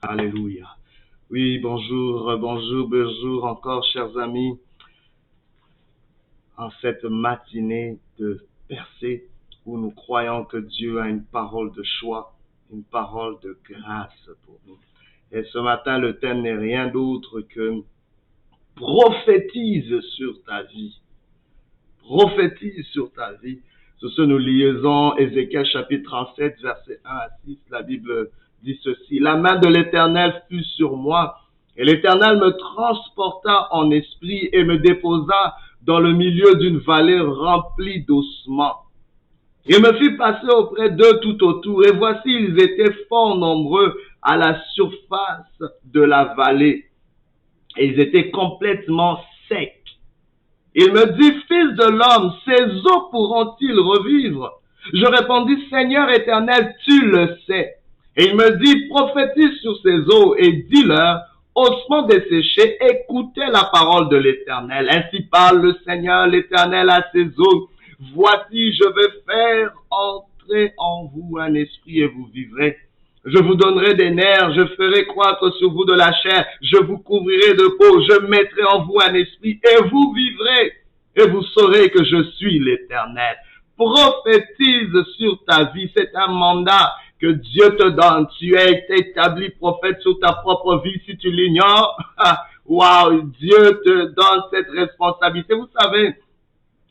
Alléluia. Oui, bonjour, bonjour encore, chers amis, en cette matinée de percée où nous croyons que Dieu a une parole de choix, une parole de grâce pour nous. Et ce matin, le thème n'est rien d'autre que prophétise sur ta vie. Prophétise sur ta vie. Sur ce, nous lisons Ézéchiel chapitre 37, versets 1 à 6. La Bible dit ceci. La main de l'Éternel fut sur moi, et l'Éternel me transporta en esprit et me déposa dans le milieu d'une vallée remplie d'ossements. Il me fit passer auprès d'eux tout autour, et voici, ils étaient fort nombreux à la surface de la vallée, et ils étaient complètement secs. Il me dit, fils de l'homme, ces eaux pourront-ils revivre? Je répondis, Seigneur éternel, tu le sais. Et il me dit, prophétise sur ces eaux et dis-leur, ossements desséchés, écoutez la parole de l'Éternel. Ainsi parle le Seigneur l'Éternel à ces eaux. Voici, je vais faire entrer en vous un esprit et vous vivrez. Je vous donnerai des nerfs, je ferai croître sur vous de la chair, je vous couvrirai de peau, je mettrai en vous un esprit et vous vivrez. Et vous saurez que je suis l'Éternel. Prophétise sur ta vie, c'est un mandat que Dieu te donne. Tu as été établi prophète sur ta propre vie. Si tu l'ignores, waouh, Dieu te donne cette responsabilité. Vous savez,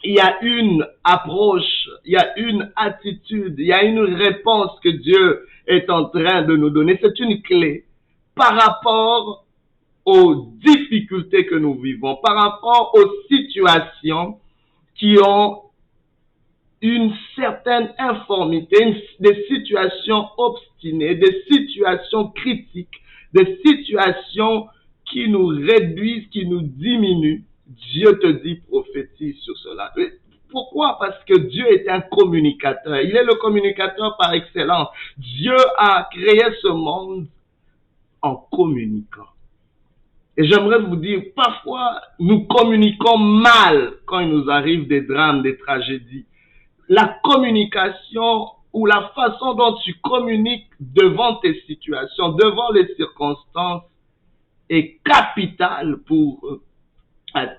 il y a une approche, il y a une attitude, il y a une réponse que Dieu est en train de nous donner. C'est une clé par rapport aux difficultés que nous vivons, par rapport aux situations qui ont une certaine informité, des situations obstinées, des situations critiques, des situations qui nous réduisent, qui nous diminuent. Dieu te dit prophétise sur cela. Pourquoi? Parce que Dieu est un communicateur. Il est le communicateur par excellence. Dieu a créé ce monde en communiquant. Et j'aimerais vous dire, parfois, nous communiquons mal quand il nous arrive des drames, des tragédies. La communication ou la façon dont tu communiques devant tes situations, devant les circonstances, est capitale pour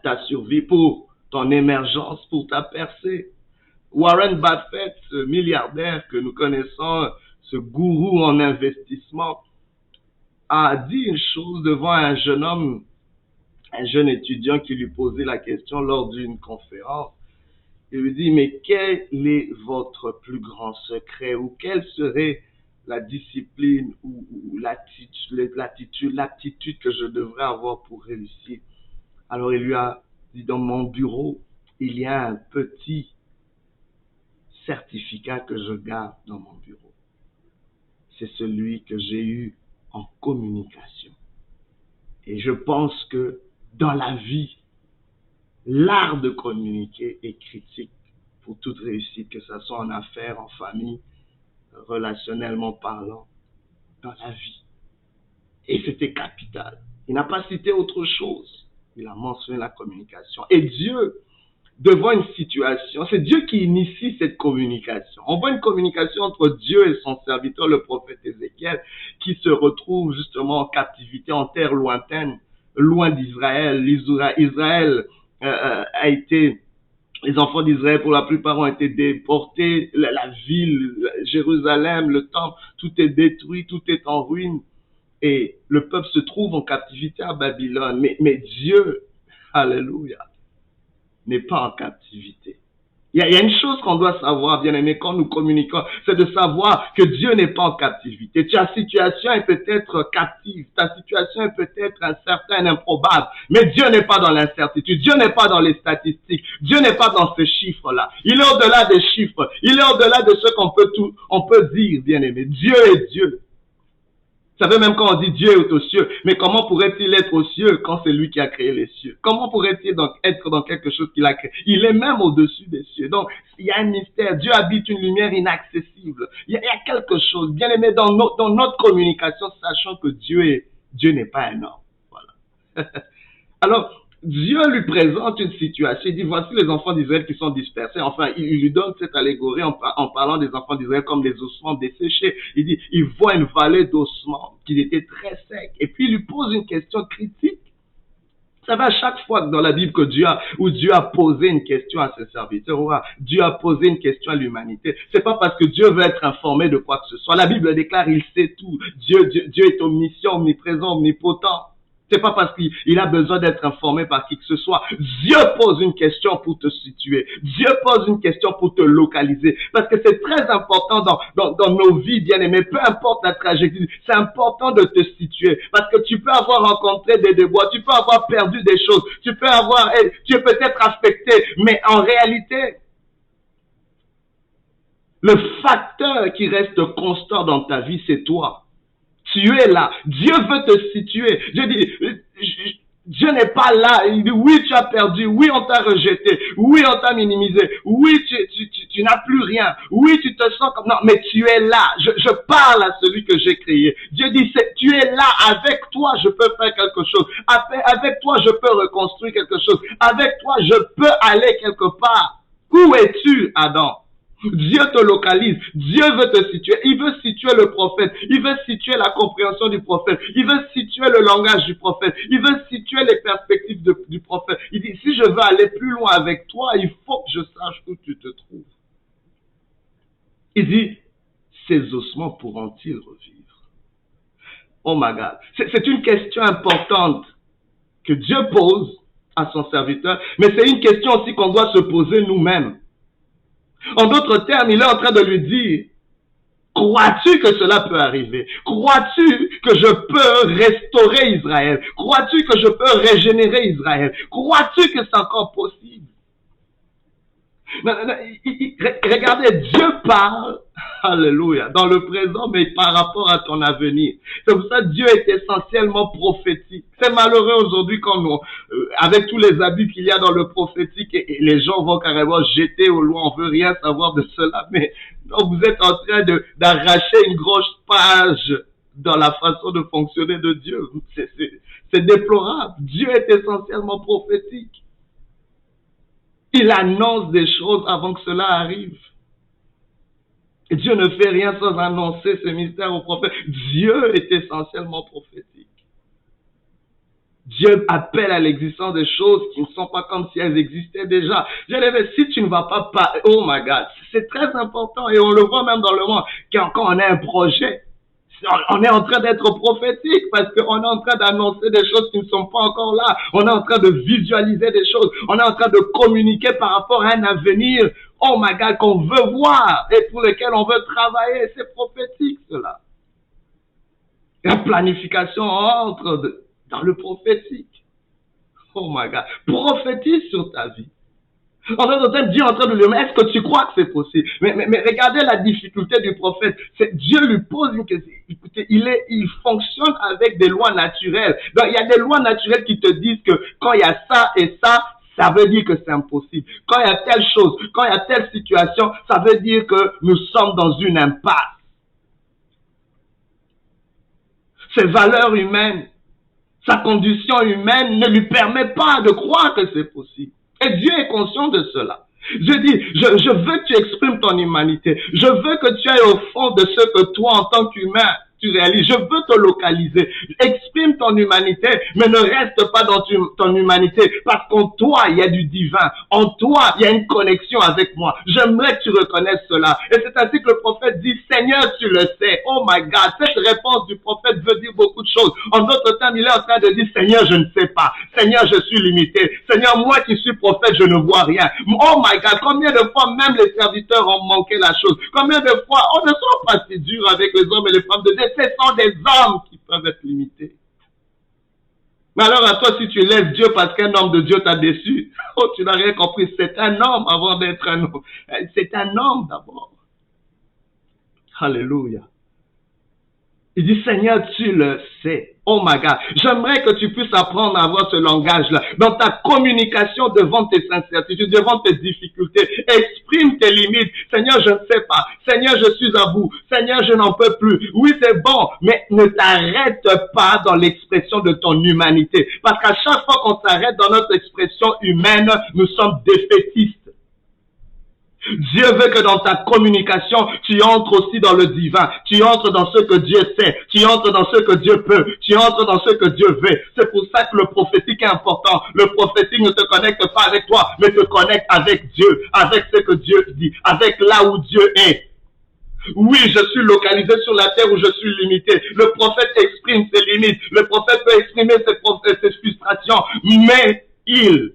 ta survie, pour ton émergence, pour ta percée. Warren Buffett, ce milliardaire que nous connaissons, ce gourou en investissement, a dit une chose devant un jeune homme, un jeune étudiant qui lui posait la question lors d'une conférence. Il lui dit, mais quel est votre plus grand secret ou quelle serait la discipline ou l'attitude que je devrais avoir pour réussir? Alors il lui a dit, dans mon bureau, il y a un petit certificat que je garde dans mon bureau. C'est celui que j'ai eu en communication. Et je pense que dans la vie, l'art de communiquer est critique pour toute réussite, que ce soit en affaires, en famille, relationnellement parlant, dans la vie. Et c'était capital. Il n'a pas cité autre chose. Il a mentionné la communication. Et Dieu, devant une situation, c'est Dieu qui initie cette communication. On voit une communication entre Dieu et son serviteur, le prophète Ézéchiel, qui se retrouve justement en captivité, en terre lointaine, loin d'Israël. Israël a été, les enfants d'Israël pour la plupart ont été déportés, la ville, Jérusalem, le temple, tout est détruit, tout est en ruine. Et le peuple se trouve en captivité à Babylone. Mais Dieu, alléluia, n'est pas en captivité. Il y a une chose qu'on doit savoir, bien aimé, quand nous communiquons, c'est de savoir que Dieu n'est pas en captivité. Ta situation est peut-être captive, ta situation est peut-être incertaine, improbable, mais Dieu n'est pas dans l'incertitude, Dieu n'est pas dans les statistiques, Dieu n'est pas dans ces chiffres-là. Il est au-delà des chiffres, il est au-delà de ce on peut dire, bien aimé. Dieu est Dieu. Vous savez, même quand on dit Dieu est aux cieux, mais comment pourrait-il être aux cieux quand c'est lui qui a créé les cieux? Comment pourrait-il donc être dans quelque chose qu'il a créé? Il est même au-dessus des cieux. Donc, il y a un mystère. Dieu habite une lumière inaccessible. Il y a quelque chose, bien aimé, dans notre communication, sachant que Dieu n'est pas un homme. Voilà. Alors, Dieu lui présente une situation. Il dit, voici les enfants d'Israël qui sont dispersés. Enfin, il lui donne cette allégorie en parlant des enfants d'Israël comme des ossements desséchés. Il dit, il voit une vallée d'ossements qui était très sec. Et puis, il lui pose une question critique. Vous savez, à chaque fois dans la Bible que Dieu a posé une question à ses serviteurs, ou Dieu a posé une question à l'humanité, c'est pas parce que Dieu veut être informé de quoi que ce soit. La Bible déclare, il sait tout. Dieu est omniscient, omniprésent, omnipotent. C'est pas parce qu'il a besoin d'être informé par qui que ce soit. Dieu pose une question pour te situer. Dieu pose une question pour te localiser. Parce que c'est très important dans nos vies, bien-aimés. Peu importe la trajectoire, c'est important de te situer. Parce que tu peux avoir rencontré des déboires, tu peux avoir perdu des choses, tu es peut-être affecté, mais en réalité, le facteur qui reste constant dans ta vie, c'est toi. Tu es là. Dieu veut te situer. Dieu n'est pas là. Il dit, oui, tu as perdu. Oui, on t'a rejeté. Oui, on t'a minimisé. Oui, tu n'as plus rien. Oui, tu te sens comme... Non, mais tu es là. Je parle à celui que j'ai créé. Dieu dit, tu es là. Avec toi, je peux faire quelque chose. Avec toi, je peux reconstruire quelque chose. Avec toi, je peux aller quelque part. Où es-tu, Adam? Dieu te localise, Dieu veut te situer, il veut situer le prophète, il veut situer la compréhension du prophète, il veut situer le langage du prophète, il veut situer les perspectives du prophète. Il dit, si je veux aller plus loin avec toi, il faut que je sache où tu te trouves. Il dit, ces ossements pourront-ils revivre? Oh my God, c'est une question importante que Dieu pose à son serviteur, mais c'est une question aussi qu'on doit se poser nous-mêmes. En d'autres termes, il est en train de lui dire, crois-tu que cela peut arriver? Crois-tu que je peux restaurer Israël? Crois-tu que je peux régénérer Israël? Crois-tu que c'est encore possible? Regardez, Dieu parle, alléluia, dans le présent, mais par rapport à ton avenir. C'est pour ça que Dieu est essentiellement prophétique. C'est malheureux aujourd'hui quand avec tous les abus qu'il y a dans le prophétique, et les gens vont carrément jeter au loin, on veut rien savoir de cela, mais non, vous êtes en train d'arracher une grosse page dans la façon de fonctionner de Dieu. C'est déplorable. Dieu est essentiellement prophétique. Il annonce des choses avant que cela arrive. Et Dieu ne fait rien sans annoncer ce mystère au prophète. Dieu est essentiellement prophétique. Dieu appelle à l'existence des choses qui ne sont pas comme si elles existaient déjà. Si tu ne vas pas parler, oh my God, c'est très important et on le voit même dans le monde. Quand on a un projet, on est en train d'être prophétique parce qu'on est en train d'annoncer des choses qui ne sont pas encore là. On est en train de visualiser des choses. On est en train de communiquer par rapport à un avenir, oh my God, qu'on veut voir et pour lequel on veut travailler. C'est prophétique, cela. La planification entre dans le prophétique. Oh my God. Prophétise sur ta vie. En d'autres termes, Dieu est en train de lui dire, mais est-ce que tu crois que c'est possible? Mais regardez la difficulté du prophète. Dieu lui pose une question. Écoutez, il fonctionne avec des lois naturelles. Donc, il y a des lois naturelles qui te disent que quand il y a ça et ça veut dire que c'est impossible. Quand il y a telle chose, quand il y a telle situation, ça veut dire que nous sommes dans une impasse. Ses valeurs humaines, sa condition humaine ne lui permet pas de croire que c'est possible. Et Dieu est conscient de cela. Je dis, je veux que tu exprimes ton humanité. Je veux que tu ailles au fond de ce que toi, en tant qu'humain, tu réalises. Je veux te localiser. Exprime ton humanité, mais ne reste pas dans ton humanité, parce qu'en toi, il y a du divin. En toi, il y a une connexion avec moi. J'aimerais que tu reconnaisses cela. Et c'est ainsi que le prophète dit, Seigneur, tu le sais. Oh my God, cette réponse du prophète veut dire beaucoup de choses. En d'autres termes, il est en train de dire, Seigneur, je ne sais pas. Seigneur, je suis limité. Seigneur, moi qui suis prophète, je ne vois rien. Oh my God, combien de fois même les serviteurs ont manqué la chose? Combien de fois on ne soit pas si dur avec les hommes et les femmes de Dieu? Ce sont des hommes qui peuvent être limités. Mais alors à toi, si tu laisses Dieu parce qu'un homme de Dieu t'a déçu, oh, tu n'as rien compris. C'est un homme avant d'être un homme. C'est un homme d'abord. Alléluia. Il dit, Seigneur, tu le sais. Oh my God. J'aimerais que tu puisses apprendre à avoir ce langage-là. Dans ta communication devant tes incertitudes, devant tes difficultés, exprime tes limites. Seigneur, je ne sais pas. Seigneur, je suis à bout. Seigneur, je n'en peux plus. Oui, c'est bon, mais ne t'arrête pas dans l'expression de ton humanité. Parce qu'à chaque fois qu'on s'arrête dans notre expression humaine, nous sommes défaitistes. Dieu veut que dans ta communication, tu entres aussi dans le divin. Tu entres dans ce que Dieu sait. Tu entres dans ce que Dieu peut. Tu entres dans ce que Dieu veut. C'est pour ça que le prophétique est important. Le prophétique ne te connecte pas avec toi, mais te connecte avec Dieu, avec ce que Dieu dit, avec là où Dieu est. Oui, je suis localisé sur la terre où je suis limité. Le prophète exprime ses limites. Le prophète peut exprimer ses frustrations, mais il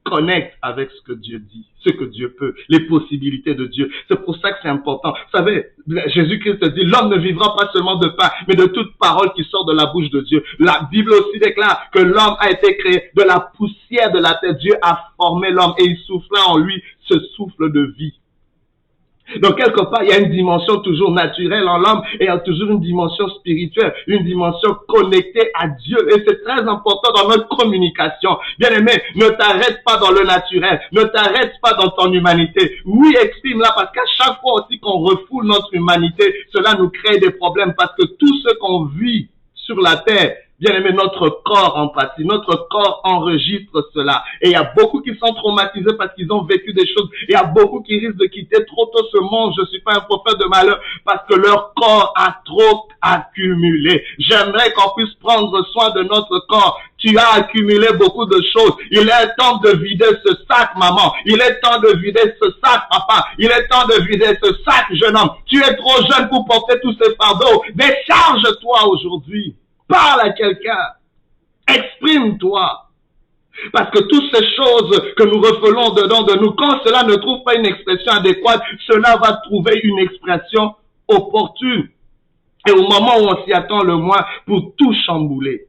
connecte avec ce que Dieu dit, ce que Dieu peut, les possibilités de Dieu. C'est pour ça que c'est important. Vous savez, Jésus-Christ dit, l'homme ne vivra pas seulement de pain, mais de toute parole qui sort de la bouche de Dieu. La Bible aussi déclare que l'homme a été créé de la poussière de la terre. Dieu a formé l'homme et il souffla en lui ce souffle de vie. Donc, quelque part, il y a une dimension toujours naturelle en l'homme et il y a toujours une dimension spirituelle, une dimension connectée à Dieu. Et c'est très important dans notre communication. Bien aimé, ne t'arrête pas dans le naturel. Ne t'arrête pas dans ton humanité. Oui, exprime-la parce qu'à chaque fois aussi qu'on refoule notre humanité, cela nous crée des problèmes parce que tout ce qu'on vit sur la terre, bien aimé, notre corps en pâtit, notre corps enregistre cela. Et il y a beaucoup qui sont traumatisés parce qu'ils ont vécu des choses. Il y a beaucoup qui risquent de quitter trop tôt ce monde. Je ne suis pas un prophète de malheur parce que leur corps a trop accumulé. J'aimerais qu'on puisse prendre soin de notre corps. Tu as accumulé beaucoup de choses. Il est temps de vider ce sac, maman. Il est temps de vider ce sac, papa. Il est temps de vider ce sac, jeune homme. Tu es trop jeune pour porter tous ces fardeaux. Décharge-toi aujourd'hui. Parle à quelqu'un. Exprime-toi. Parce que toutes ces choses que nous refoulons dedans de nous, quand cela ne trouve pas une expression adéquate, cela va trouver une expression opportune. Et au moment où on s'y attend le moins, pour tout chambouler.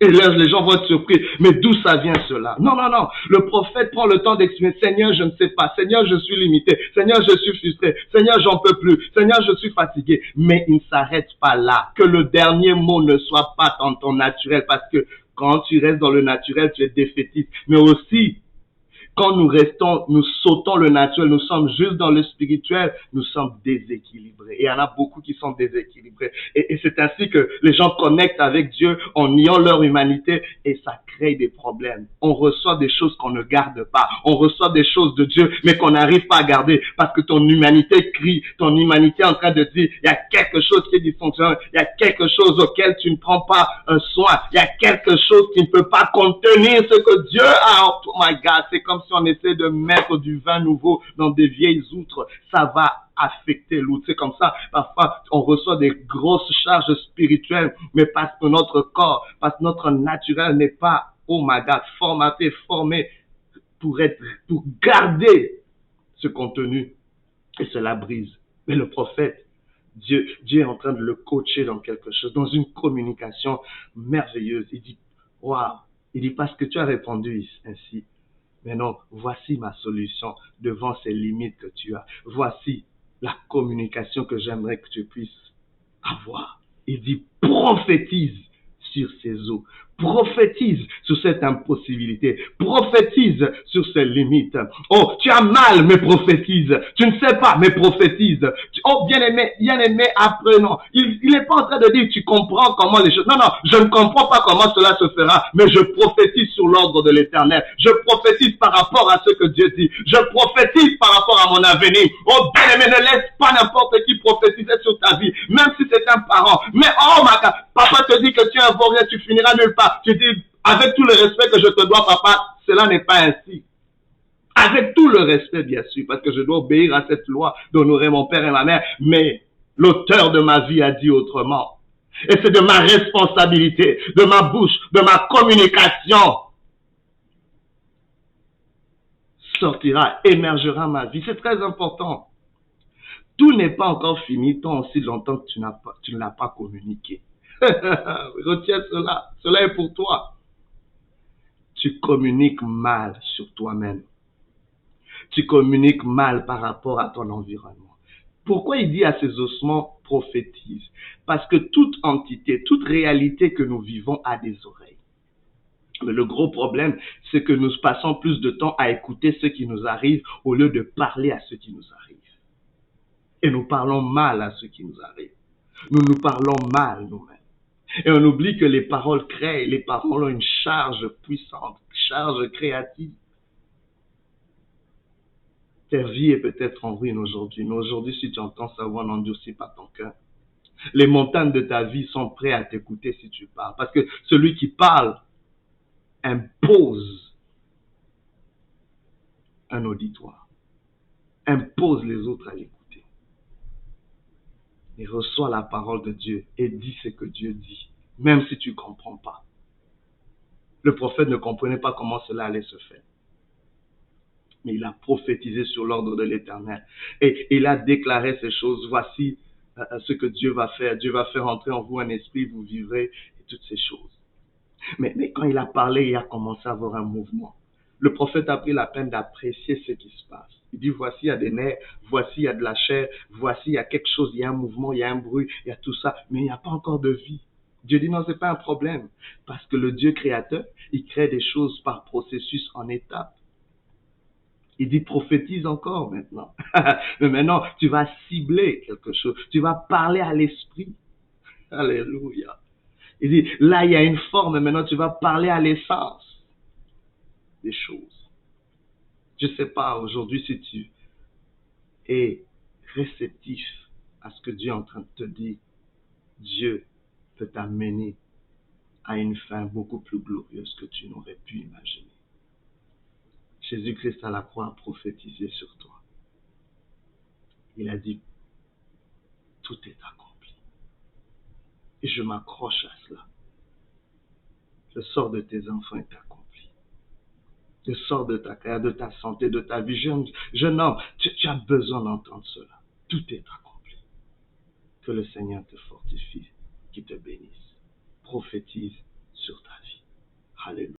Et là, les gens vont être surpris. Mais d'où ça vient cela? Non, non, non. Le prophète prend le temps d'exprimer. Seigneur, je ne sais pas. Seigneur, je suis limité. Seigneur, je suis frustré. Seigneur, j'en peux plus. Seigneur, je suis fatigué. Mais il ne s'arrête pas là. Que le dernier mot ne soit pas dans ton naturel. Parce que quand tu restes dans le naturel, tu es défaitiste. Mais aussi, quand nous sautons le naturel, nous sommes juste dans le spirituel, nous sommes déséquilibrés. Et il y en a beaucoup qui sont déséquilibrés. Et c'est ainsi que les gens connectent avec Dieu en niant leur humanité et ça crée des problèmes. On reçoit des choses qu'on ne garde pas. On reçoit des choses de Dieu, mais qu'on n'arrive pas à garder parce que ton humanité crie, ton humanité est en train de dire, il y a quelque chose qui est dysfonctionnel, il y a quelque chose auquel tu ne prends pas un soin, il y a quelque chose qui ne peut pas contenir ce que Dieu a. Oh my God, c'est comme si on essaie de mettre du vin nouveau dans des vieilles outres, ça va affecter l'outre. C'est comme ça, parfois, on reçoit des grosses charges spirituelles, mais parce que notre corps, parce que notre naturel n'est pas, oh my God, formaté, formé pour garder ce contenu. Et cela brise. Mais le prophète, Dieu est en train de le coacher dans quelque chose, dans une communication merveilleuse. Il dit, waouh, il dit, parce que tu as répondu ainsi, mais non, voici ma solution devant ces limites que tu as. Voici la communication que j'aimerais que tu puisses avoir. Il dit, prophétise sur ces eaux. Prophétise sur cette impossibilité. Prophétise sur ces limites. Oh, tu as mal, mais prophétise. Tu ne sais pas, mais prophétise. Oh, bien-aimé, apprenons. Il n'est pas en train de dire, tu comprends comment les choses... Non, non, je ne comprends pas comment cela se fera, mais je prophétise sur l'ordre de l'Éternel. Je prophétise par rapport à ce que Dieu dit. Je prophétise par rapport à mon avenir. Oh, bien-aimé, ne laisse pas n'importe qui prophétiser sur ta vie, même si c'est un parent. Mais, oh, ma God, papa te dit que tu es un vaurien, tu finiras nulle part. Tu dis, avec tout le respect que je te dois, papa, cela n'est pas ainsi. Avec tout le respect, bien sûr, parce que je dois obéir à cette loi d'honorer mon père et ma mère, mais l'auteur de ma vie a dit autrement. Et c'est de ma responsabilité, de ma bouche, de ma communication, sortira, émergera ma vie. C'est très important. Tout n'est pas encore fini tant aussi longtemps que tu ne l'as pas communiqué. Retiens cela. Cela est pour toi. Tu communiques mal sur toi-même. Tu communiques mal par rapport à ton environnement. Pourquoi il dit à ces ossements, prophétise. Parce que toute entité, toute réalité que nous vivons a des oreilles. Mais le gros problème, c'est que nous passons plus de temps à écouter ce qui nous arrive au lieu de parler à ce qui nous arrive. Et nous parlons mal à ce qui nous arrive. Nous parlons mal nous-mêmes. Et on oublie que les paroles créent, les paroles ont une charge puissante, charge créative. Ta vie est peut-être en ruine aujourd'hui, mais aujourd'hui, si tu entends sa voix, n'endurcis pas ton cœur. Les montagnes de ta vie sont prêtes à t'écouter si tu parles. Parce que celui qui parle impose un auditoire, impose les autres à l'écouter. Il reçoit la parole de Dieu et dit ce que Dieu dit, même si tu ne comprends pas. Le prophète ne comprenait pas comment cela allait se faire. Mais il a prophétisé sur l'ordre de l'Éternel. Et il a déclaré ces choses. Voici ce que Dieu va faire. Dieu va faire entrer en vous un esprit, vous vivrez, et toutes ces choses. Mais quand il a parlé, il a commencé à avoir un mouvement. Le prophète a pris la peine d'apprécier ce qui se passe. Il dit, voici, il y a des nerfs, voici, il y a de la chair, voici, il y a quelque chose, il y a un mouvement, il y a un bruit, il y a tout ça, mais il n'y a pas encore de vie. Dieu dit, non, ce n'est pas un problème. Parce que le Dieu créateur, il crée des choses par processus en étapes. Il dit, prophétise encore maintenant. Mais maintenant, tu vas cibler quelque chose. Tu vas parler à l'esprit. Alléluia. Il dit, là, il y a une forme, maintenant, tu vas parler à l'essence des choses. Je ne sais pas aujourd'hui si tu es réceptif à ce que Dieu est en train de te dire. Dieu peut t'amener à une fin beaucoup plus glorieuse que tu n'aurais pu imaginer. Jésus-Christ à la croix a prophétisé sur toi. Il a dit, tout est accompli. Et je m'accroche à cela. Le sort de tes enfants est accompli. Le sort de ta carrière, de ta santé, de ta vie. Jeune homme, tu as besoin d'entendre cela. Tout est accompli. Que le Seigneur te fortifie, qu'il te bénisse. Prophétise sur ta vie. Alléluia.